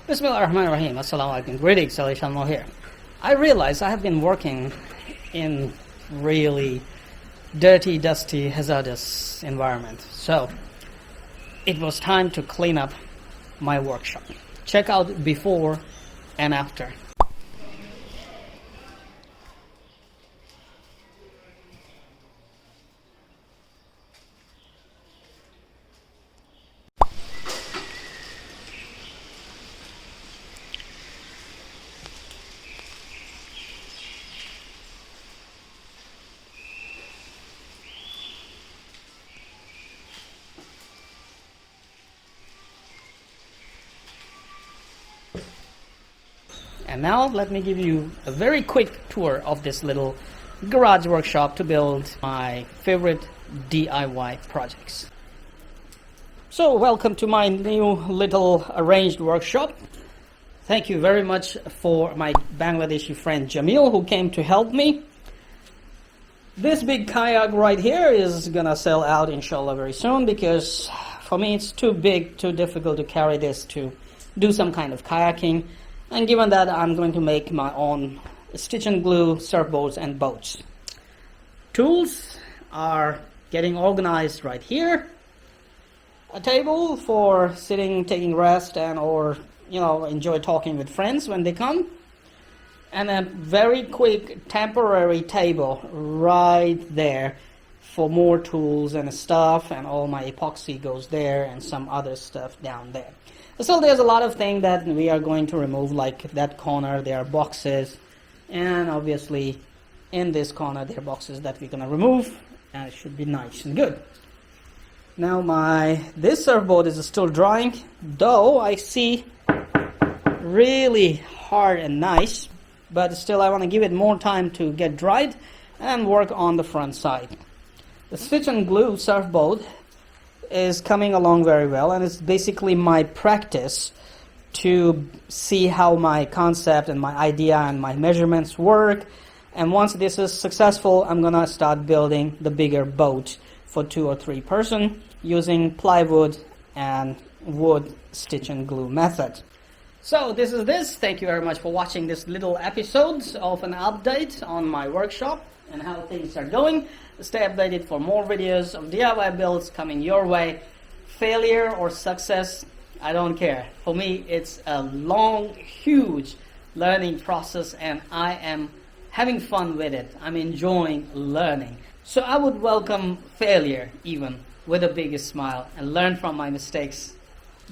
Bismillahirrahmanirrahim. Assalamu alaikum. Greetings, Ali Shalmo here. I realize I have been working in really dirty, dusty, hazardous environment. So it was time to clean up my workshop. Check out before and after. And now let me give you a very quick tour of this little garage workshop to build my favorite DIY projects. So welcome to my new little arranged workshop. Thank you very much for my Bangladeshi friend Jamil who came to help me. This big kayak right here is gonna sell out inshallah very soon because for me it's too big, too difficult to carry this to do some kind of kayaking. And given that I'm going to make my own stitch and glue surfboards and boats. Tools are getting organized right here. A table for sitting, taking rest and or enjoy talking with friends when they come. And a very quick temporary table right there for more tools and stuff, and all my epoxy goes there and some other stuff down there. So there's a lot of things that we are going to remove, like that corner there are boxes, and obviously in this corner there are boxes that we're going to remove, and it should be nice and good. Now this surfboard is still drying, though I see really hard and nice, but still I want to give it more time to get dried and work on the front side. The stitch and glue surfboard is coming along very well, and it's basically my practice to see how my concept and my idea and my measurements work. And once this is successful, I'm gonna start building the bigger boat for 2 or 3 person using plywood and wood stitch and glue method. So this is this. Thank you very much for watching this little episode of an update on my workshop and how things are going. Stay updated for more videos of DIY builds coming your way. Failure or success, I don't care. For me, it's a long, huge learning process, and I am having fun with it. I'm enjoying learning. So I would welcome failure even with a biggest smile and learn from my mistakes.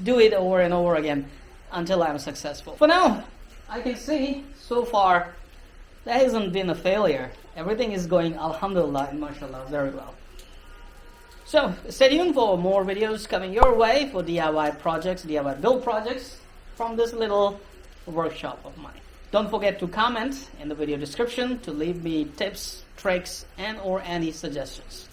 Do it over and over again until I'm successful. For now, I can see so far there hasn't been a failure. Everything is going, alhamdulillah and mashallah, very well. So stay tuned for more videos coming your way for DIY projects, DIY build projects from this little workshop of mine. Don't forget to comment in the video description to leave me tips, tricks and or any suggestions.